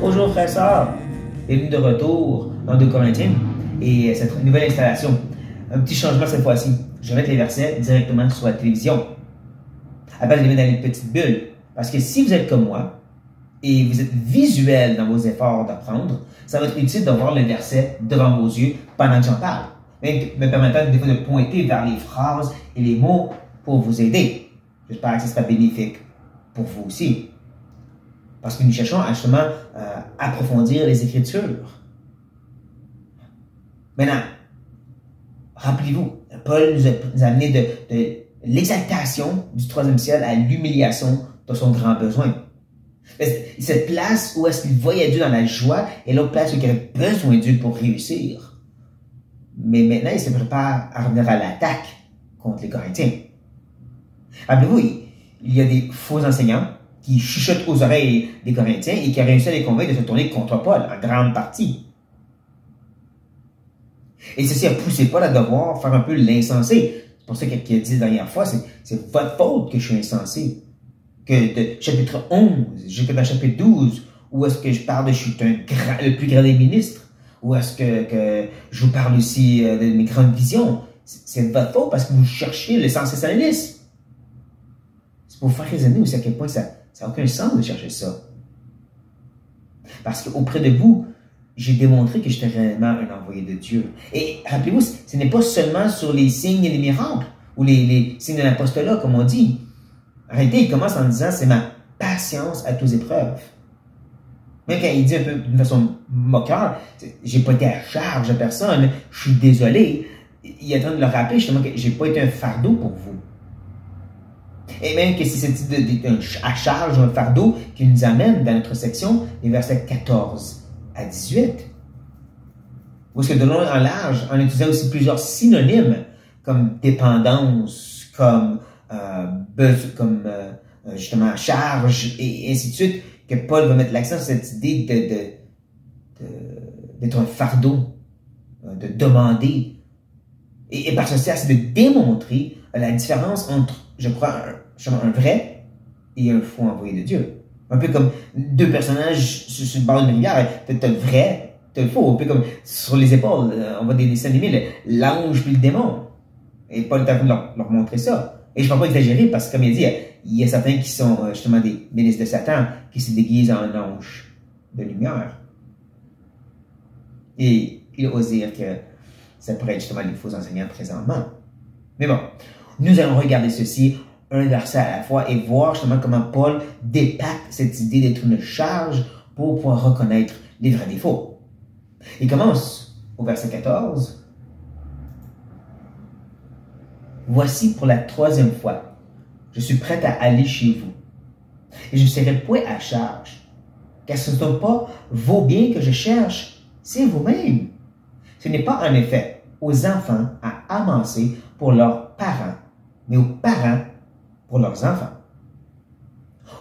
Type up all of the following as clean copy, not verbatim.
Bonjour frères et sœurs, bienvenue de retour dans 2 Corinthiens et cette nouvelle installation. Un petit changement cette fois-ci. Je vais mettre les versets directement sur la télévision. Après, je les mets dans une petite bulle. Parce que si vous êtes comme moi et vous êtes visuel dans vos efforts d'apprendre, ça va être utile d'avoir le verset devant vos yeux pendant que j'en parle. Me permettant des fois de pointer vers les phrases et les mots pour vous aider. J'espère que ce sera bénéfique pour vous aussi. Parce que nous cherchons à justement approfondir les Écritures. Maintenant, rappelez-vous, Paul nous a amené de l'exaltation du 3e ciel à l'humiliation de son grand besoin. Cette place où est-ce qu'il voyait Dieu dans la joie et l'autre place où il avait besoin de Dieu pour réussir. Mais maintenant, il se prépare à revenir à l'attaque contre les Corinthiens. Rappelez-vous, il y a des faux enseignants qui chuchotent aux oreilles des Corinthiens et qui a réussi à les convaincre de se tourner contre Paul, en grande partie. Et ceci a poussé Paul à devoir faire un peu l'insensé. C'est pour ça qu'il a dit la dernière fois, c'est votre faute que je suis insensé. Que de chapitre 11 jusqu'à chapitre 12, où est-ce que je parle de je suis le plus grand des ministres, où est-ce que je vous parle aussi de mes grandes visions. C'est votre faute parce que vous cherchez le sensationnalisme. C'est pour vous faire raisonner aussi à quel point ça n'a aucun sens de chercher ça. Parce qu'auprès de vous, j'ai démontré que j'étais réellement un envoyé de Dieu. Et rappelez-vous, ce n'est pas seulement sur les signes et les miracles, ou les signes de l'apostolat, comme on dit. En réalité, il commence en disant, c'est ma patience à toutes épreuves. Même quand il dit un peu d'une façon moqueur, j'ai pas été à charge de personne, je suis désolé. Il est en train de le rappeler justement que j'ai pas été un fardeau pour vous. Et même que si c'est à charge, un fardeau qui nous amène dans notre section, les versets 14 à 18. Où est-ce que de long en large, en utilisant aussi plusieurs synonymes, comme dépendance, comme justement charge, et ainsi de suite, que Paul va mettre l'accent sur cette idée d'être un fardeau, de demander. Et par ceci, c'est de démontrer la différence entre, je crois, un vrai et un faux envoyé de Dieu. Un peu comme deux personnages sur le bord d'une rivière, t'as le vrai, t'as le faux. Un peu comme sur les épaules, on voit des dessins animés, l'ange puis le démon. Et Paul est en train de leur montrer ça. Et je ne peux pas exagérer parce que, comme il dit, il y a certains qui sont justement des ministres de Satan qui se déguisent en ange de lumière. Et il ose dire que ça pourrait être justement les faux enseignants présentement. Mais bon, nous allons regarder ceci un verset à la fois et voir justement comment Paul dépacte cette idée d'être une charge pour pouvoir reconnaître les vrais défauts. Il commence au verset 14. Voici pour la 3e fois, je suis prêt à aller chez vous, et je ne serai point à charge, car ce ne sont pas vos biens que je cherche, c'est vous-même. Ce n'est pas en effet aux enfants à amasser pour leurs parents, mais aux parents pour leurs enfants.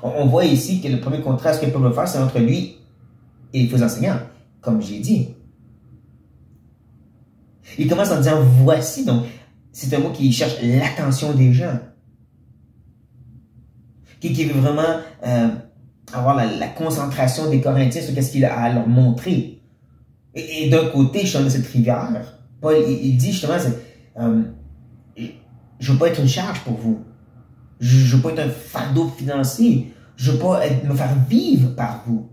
On voit ici que le premier contraste que Paul veut faire, c'est entre lui et les faux enseignants, comme j'ai dit. Il commence en disant « voici », donc c'est un mot qui cherche l'attention des gens, qui veut vraiment avoir la concentration des Corinthiens sur ce qu'il a à leur montrer. Et d'un côté, je suis dans cette rivière, Paul, il dit justement, je ne veux pas être une charge pour vous. Je ne veux pas être un fardeau financier. Je ne veux pas me faire vivre par vous.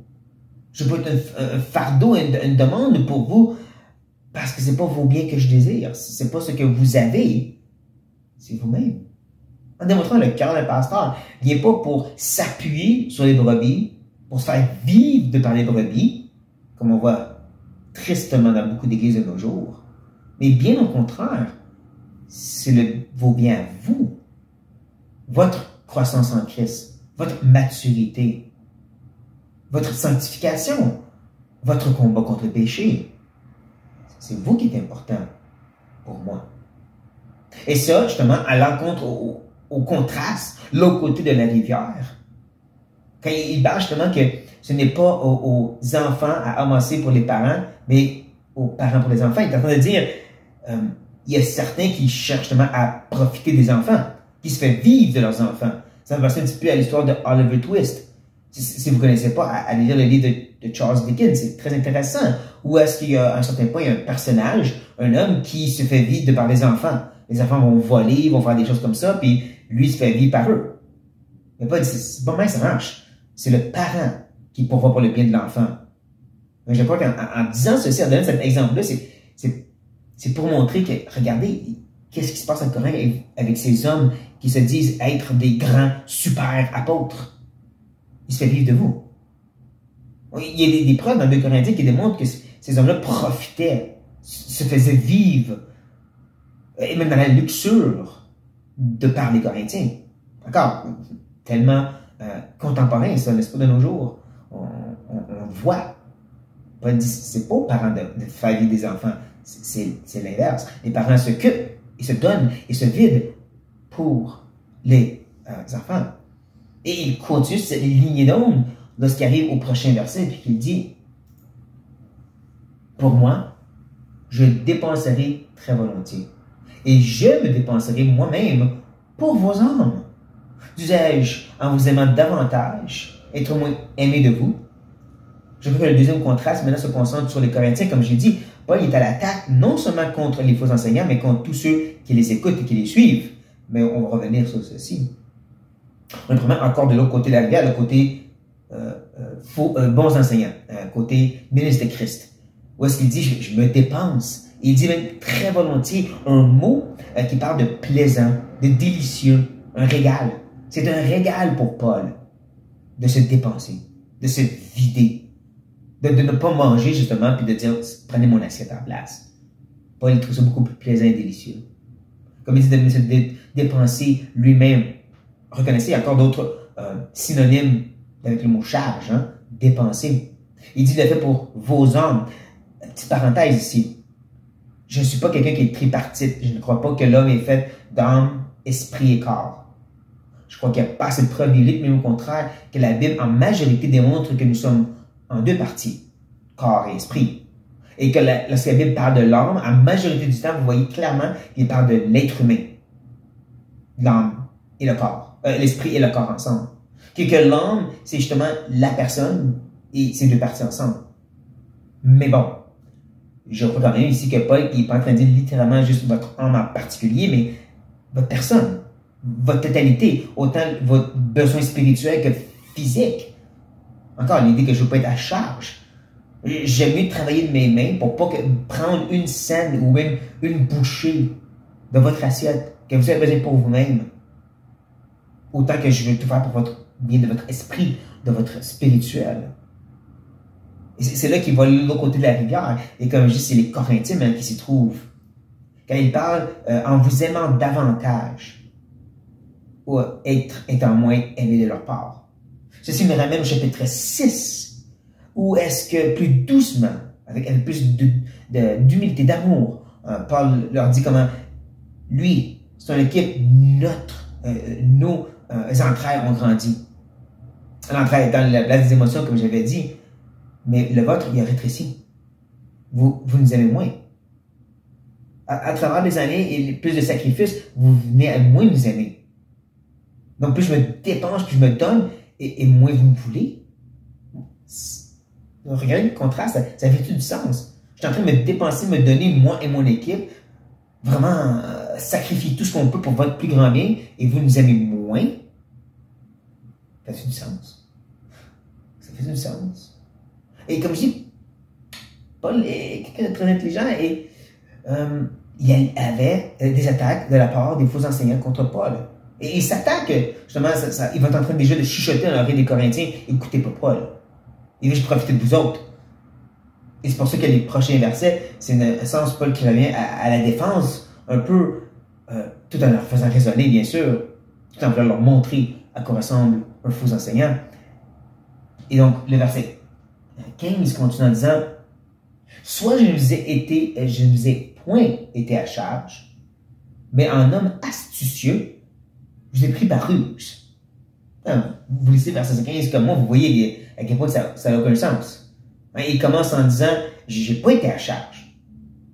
Je ne veux pas être un fardeau, une demande pour vous, parce que ce n'est pas vos biens que je désire. Ce n'est pas ce que vous avez. C'est vous-même. En démontrant le cœur d'un pasteur, il n'est pas pour s'appuyer sur les brebis, pour se faire vivre de par les brebis, comme on voit tristement dans beaucoup d'églises de nos jours. Mais bien au contraire, c'est vos biens à vous. Votre croissance en Christ, votre maturité, votre sanctification, votre combat contre le péché. C'est vous qui êtes important pour moi. Et ça, justement, à l'encontre, au contraste, l'autre côté de la rivière. Quand il parle justement que ce n'est pas aux enfants à amasser pour les parents, mais aux parents pour les enfants. Il est en train de dire, il y a certains qui cherchent justement à profiter des enfants, qui se fait vivre de leurs enfants. Ça me passe un petit peu à l'histoire de Oliver Twist. Si vous ne connaissez pas, allez lire le livre de Charles Dickens, c'est très intéressant. Où est-ce qu'il y a, à un certain point, il y a un personnage, un homme qui se fait vivre de par les enfants. Les enfants vont voler, vont faire des choses comme ça, puis lui se fait vivre par eux. Mais pas, c'est pas mal ça marche. C'est le parent qui pourvoit pour le bien de l'enfant. Je crois qu'en disant ceci, en donnant cet exemple-là, c'est pour montrer que, regardez, qu'est-ce qui se passe en Corinthe avec ces hommes qui se disent être des grands super apôtres. Il se fait vivre de vous. Il y a des preuves dans le Corinthiens qui démontrent que ces hommes-là profitaient, se faisaient vivre, et même dans la luxure, de par les Corinthiens. Encore, tellement contemporain, ça, n'est-ce pas, de nos jours. On voit. C'est pas aux parents de faire vivre des enfants. C'est l'inverse. Les parents s'occupent, ils se donnent, ils se vident pour les enfants. Et il continue cette lignée d'onde lorsqu'il arrive au prochain verset, puis qu'il dit, pour moi, je dépenserai très volontiers. Et je me dépenserai moi-même pour vos âmes. Disais-je, en vous aimant davantage, être moins aimé de vous. Je crois que le deuxième contraste maintenant se concentre sur les Corinthiens. Comme j'ai dit, Paul est à l'attaque non seulement contre les faux enseignants, mais contre tous ceux qui les écoutent et qui les suivent. Mais on va revenir sur ceci. On est encore de l'autre côté de la rivière, le côté bons enseignants, côté ministre de Christ. Où est-ce qu'il dit, je me dépense. Il dit même très volontiers un mot qui parle de plaisant, de délicieux, un régal. C'est un régal pour Paul de se dépenser, de se vider, de ne pas manger justement, puis de dire, prenez mon assiette en place. Paul, il trouve ça beaucoup plus plaisant et délicieux. Comme il dit de se dépenser lui-même. Reconnaissez, il y a encore d'autres synonymes avec le mot charge, hein? Dépenser. Il dit, il l'a fait pour vos âmes. Petite parenthèse ici. Je ne suis pas quelqu'un qui est tripartite. Je ne crois pas que l'homme est fait d'âme, esprit et corps. Je crois qu'il n'y a pas assez de preuves bibliques, mais au contraire, que la Bible en majorité démontre que nous sommes en deux parties, corps et esprit. Et que lorsque la Bible parle de l'âme, en majorité du temps, vous voyez clairement qu'il parle de l'être humain. L'âme et le corps. L'esprit et le corps ensemble. Que l'âme, c'est justement la personne et ces deux parties ensemble. Mais bon, je crois quand même ici que Paul n'est pas en train de dire littéralement juste votre âme en particulier, mais votre personne, votre totalité, autant votre besoin spirituel que physique. Encore, l'idée que je ne veux pas être à charge. J'aime mieux travailler de mes mains pour pas prendre une scène ou même une bouchée de votre assiette que vous avez besoin pour vous-même. Autant que je veux tout faire pour votre bien de votre esprit, de votre spirituel. Et c'est là qu'il va de l'autre côté de la rivière. Et comme je dis, c'est les Corinthiens même qui s'y trouvent. Quand il parle en vous aimant davantage, ou étant moins aimé de leur part. Ceci me ramène au chapitre 6, où est-ce que plus doucement, avec plus d'humilité, d'amour, Paul leur dit comment lui, son équipe, nos entrailles ont grandi. L'entraille dans la place des émotions, comme j'avais dit, mais le vôtre, il a rétréci. Vous nous aimez moins. À travers les années et plus de sacrifices, vous venez à moins nous aimer. Donc, plus je me dépense, plus je me donne, et moins vous me voulez. Regardez le contraste, ça fait du sens. Je suis en train de me dépenser, me donner, moi et mon équipe, vraiment sacrifier tout ce qu'on peut pour votre plus grand bien, et vous nous aimez moins. Ça fait du sens. Ça fait du sens. Et comme je dis, Paul est quelqu'un de très intelligent et il y avait des attaques de la part des faux enseignants contre Paul. Et il s'attaque, justement, il va être en train déjà de chuchoter dans l'oreille des Corinthiens, écoutez pas Paul. Il veut juste profiter de vous autres. Et c'est pour ça que les prochains versets, c'est un sens Paul qui revient à la défense, un peu, tout en leur faisant raisonner, bien sûr, tout en voulant leur montrer à quoi ressemble un faux enseignant. Et donc, le verset 15 continue en disant, soit je ne vous ai point été à charge, mais en homme astucieux, je vous ai pris par ruse. Vous lisez verset 15 comme moi, vous voyez à quel point ça n'a aucun sens. Il commence en disant, j'ai pas été à charge.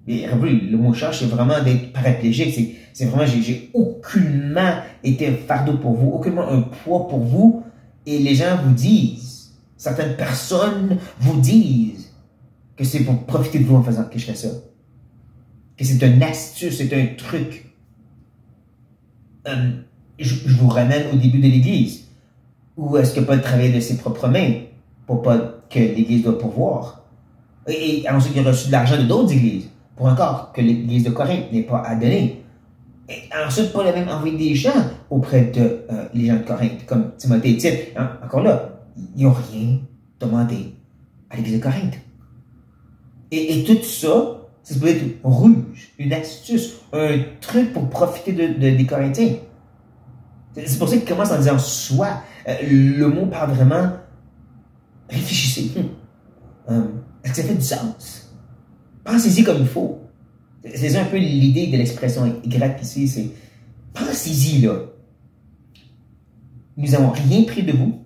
Et le mot charge, c'est vraiment d'être paraplégique. C'est vraiment, j'ai aucunement été un fardeau pour vous, aucunement un poids pour vous. Et les gens vous disent, certaines personnes vous disent que c'est pour profiter de vous en faisant que je fais ça. Que c'est une astuce, c'est un truc. Je vous ramène au début de l'Église. Où est-ce que Paul travaillait de ses propres mains pour pas que l'Église doit pourvoir. Et ensuite, il a reçu de l'argent de d'autres églises pour encore que l'Église de Corinthe n'ait pas à donner. Et ensuite, Paul a même envoyé des gens auprès de les gens de Corinthe, comme Timothée et Tite. Encore là, ils n'ont rien demandé à l'Église de Corinthe. Et tout ça, ça peut être une ruse, une astuce, un truc pour profiter des Corinthiens. C'est pour ça qu'il commence en disant « soit ». Le mot parle vraiment « réfléchissez ». Est-ce que ça fait du sens? Pensez-y comme il faut. C'est un peu l'idée de l'expression grecque ici, c'est pensez-y là. Nous n'avons rien pris de vous,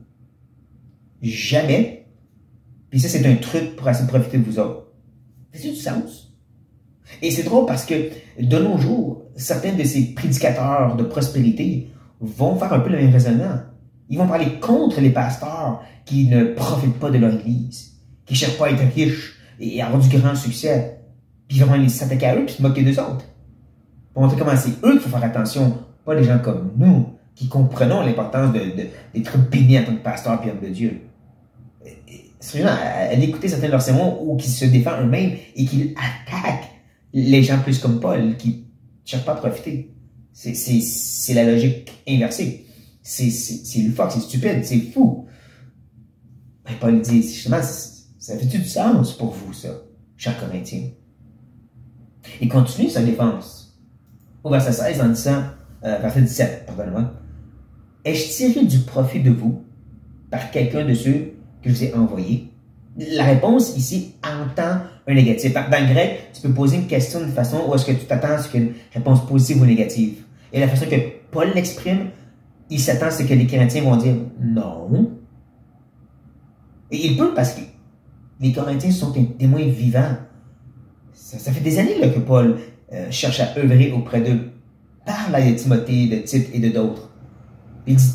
jamais, puis ça c'est un truc pour essayer de profiter de vous autres. Ça fait du sens. Et c'est drôle parce que de nos jours, certains de ces prédicateurs de prospérité vont faire un peu le même raisonnement. Ils vont parler contre les pasteurs qui ne profitent pas de leur église, qui ne cherchent pas à être riches et à avoir du grand succès. Puis ils vont s'attaquer à eux et se moquer d'eux autres. Pour montrer comment c'est eux qu'il faut faire attention, pas les gens comme nous, qui comprenons l'importance d'être bénis en tant que pasteur et homme de Dieu. C'est gens à écouter certains de leurs sermons ou qui se défendent eux-mêmes et qui attaquent les gens plus comme Paul, qui ne cherchent pas à profiter. C'est la logique inversée. C'est loufoque, c'est stupide, c'est fou. Ben, Paul dit, justement, ça fait-tu du sens pour vous, ça, chers Corinthiens? Il continue sa défense au verset 16 en disant, verset 17, pardonnez-moi, « Ai-je tiré du profit de vous par quelqu'un de ceux que je vous ai envoyés? » La réponse ici entend un négatif. Dans le grec, tu peux poser une question d'une façon où est-ce que tu t'attends à ce qu'il y ait une réponse positive ou négative. Et la façon que Paul l'exprime, il s'attend à ce que les Corinthiens vont dire non. Et il peut parce que les Corinthiens sont un témoin vivant. Ça fait des années là, que Paul cherche à œuvrer auprès d'eux. Parle à Timothée, de Tite et de d'autres. Il dit,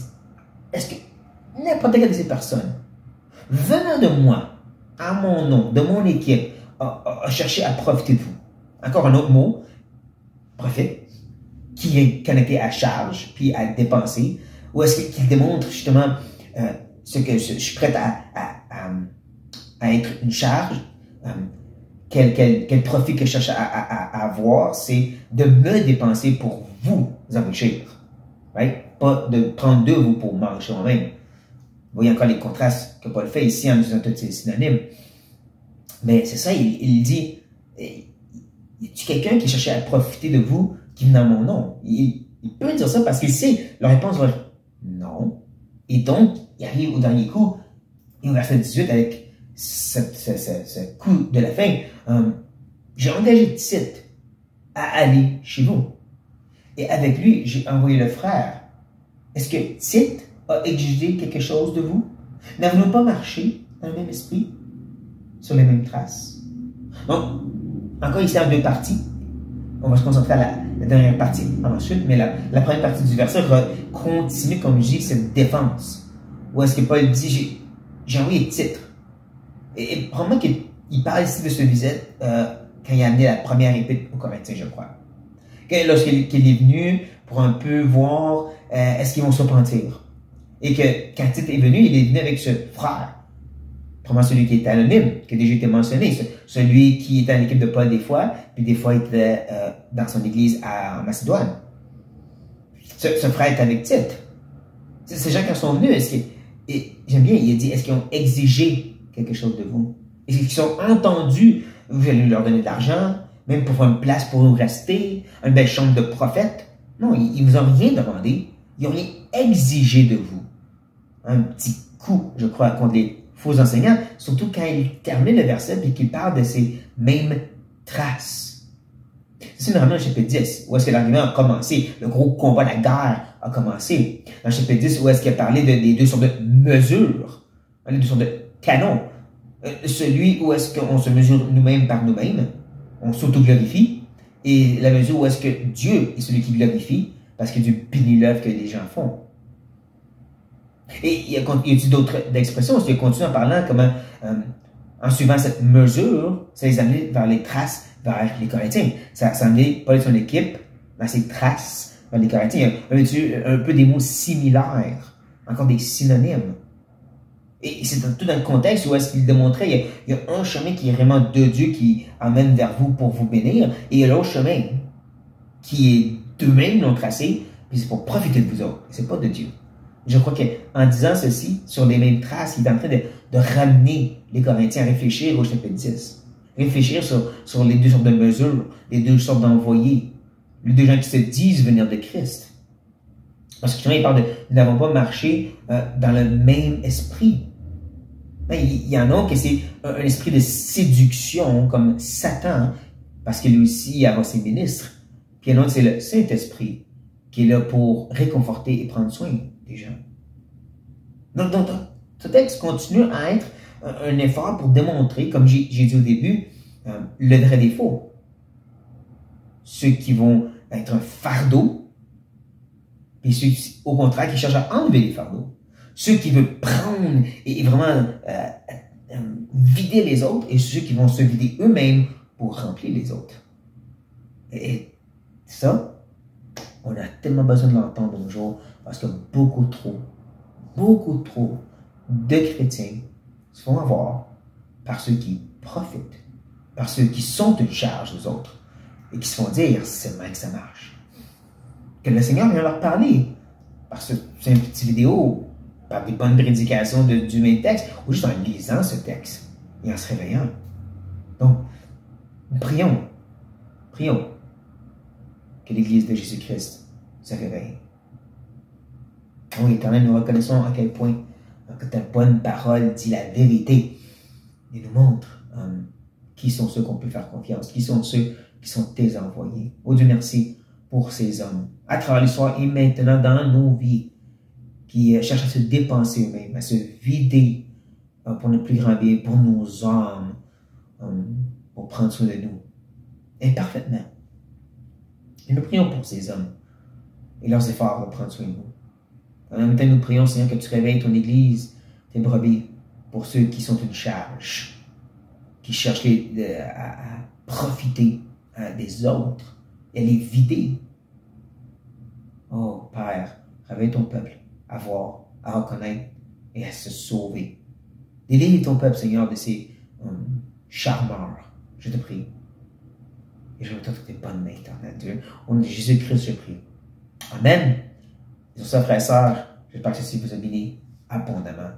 est-ce que n'importe quelle de ces personnes, venant de moi, à mon nom, de mon équipe, a cherché à profiter de vous? Encore un autre mot, profite, qui est connecté à charge, puis à dépenser, ou est-ce qu'il démontre justement ce que je suis prêt à être une charge, quel profit que je cherche à avoir, c'est de me dépenser pour vous enrichir. Right? Pas de prendre de vous pour m'enrichir moi-même. Vous voyez encore les contrastes que Paul fait ici en utilisant tous ces synonymes. Mais c'est ça, il dit, y a-t-il quelqu'un qui cherchait à profiter de vous qui vient dans mon nom? Il peut dire ça parce qu'il sait, la réponse va être non. Et donc, il arrive au dernier coup, et au verset 18, avec ce coup de la fin, j'ai engagé Tite à aller chez vous. Et avec lui, j'ai envoyé le frère. Est-ce que Tite a exigé quelque chose de vous? N'avons-nous pas marché dans le même esprit, sur les mêmes traces? Donc, encore ici en deux parties. On va se concentrer à la dernière partie ensuite, mais la première partie du verset continue, comme je dis, cette défense. Où est-ce que Paul dit, j'ai envoyé Tite. Et probablement qu'il parle ici de ce visite quand il a amené la première épître aux Corinthiens, je crois. Lorsqu'il est venu pour un peu voir est-ce qu'ils vont se repentir. Et que quand Tite est venu, il est venu avec ce frère. Probablement celui qui était anonyme, qui a déjà été mentionné. Celui qui était en équipe de Paul des fois, puis des fois il était dans son église en Macédoine. Ce frère est avec Tite. Ces gens qui sont venus, et j'aime bien, il a dit, est-ce qu'ils ont exigé quelque chose de vous? Est-ce qu'ils sont entendus? Vous allez leur donner de l'argent, même pour faire une place pour nous rester, une belle chambre de prophète? Non, ils ne vous ont rien demandé. Ils n'ont rien exigé de vous. Un petit coup, je crois, contre les faux enseignants, surtout quand il termine le verset et qu'il parle de ces mêmes traces. C'est vraiment dans le chapitre 10, où est-ce que l'argument a commencé, le gros combat, la guerre a commencé. Dans le chapitre 10, où est-ce qu'il a parlé des deux sortes de mesures, les deux sortes de canons. Celui où est-ce qu'on se mesure nous-mêmes par nous-mêmes, on s'auto-glorifie, et la mesure où est-ce que Dieu est celui qui glorifie, parce que Dieu bénit l'œuvre que les gens font. Et il y a d'autres expressions, il continue en parlant comment, en suivant cette mesure, ça les amenait vers les traces vers les Corinthiens. Ça amenait pas son équipe, mais ses traces vers les Corinthiens. Il y a un peu des mots similaires, encore des synonymes. Et c'est tout dans le contexte où est-ce qu'il démontrait, il y a un chemin qui est vraiment de Dieu qui amène vers vous pour vous bénir, et il y a l'autre chemin qui est d'eux-mêmes l'ont tracé, puis c'est pour profiter de vous autres, c'est pas de Dieu. Je crois qu'en disant ceci, sur les mêmes traces, il est en train de ramener les Corinthiens à réfléchir au chapitre 10. Réfléchir sur les deux sortes de mesures, les deux sortes d'envoyés, les deux gens qui se disent venir de Christ. Parce que il parle de nous n'avons pas marché dans le même esprit. Il y en a que c'est un esprit de séduction comme Satan, parce que lui aussi il a ses ministres. Puis il y en a un, c'est le Saint-Esprit qui est là pour réconforter et prendre soin des gens. Donc ce texte continue à être un effort pour démontrer, comme j'ai dit au début, le vrai des faux. Ceux qui vont être un fardeau, et ceux, au contraire, qui cherchent à enlever les fardeaux. Ceux qui veulent prendre et vraiment vider les autres, et ceux qui vont se vider eux-mêmes pour remplir les autres. Et ça, on a tellement besoin de l'entendre de nos jours, parce que beaucoup trop de chrétiens se font avoir par ceux qui profitent, par ceux qui sont une charge aux autres, et qui se font dire, c'est mal que ça marche. Que le Seigneur vient leur parler, parce que c'est une petite vidéo, par des bonnes prédications du même texte, ou juste en lisant ce texte, et en se réveillant. Donc, prions que l'Église de Jésus-Christ se réveille. Oui, Éternel, nous reconnaissons à quel point que ta bonne parole dit la vérité et nous montre qui sont ceux qu'on peut faire confiance, qui sont ceux qui sont tes envoyés. Oh Dieu, merci pour ces hommes, à travers l'histoire et maintenant dans nos vies, qui cherchent à se dépenser eux-mêmes, à se vider pour notre plus grand bien, pour nos âmes, pour prendre soin de nous, imparfaitement. Et nous prions pour ces hommes et leurs efforts pour prendre soin de nous. En même temps, nous prions, Seigneur, que tu réveilles ton Église, tes brebis, pour ceux qui sont une charge, qui cherchent à profiter des autres et à les vider. Oh, Père, réveille ton peuple à voir, à reconnaître et à se sauver. Délivre ton peuple, Seigneur, de ces charmeurs. Je te prie. Et je remets toutes tes bonnes mains, éternel Dieu. Au nom de Jésus-Christ, je prie. Amen. Et sur ça, frères et sœurs, j'espère que ceci vous a béni abondamment.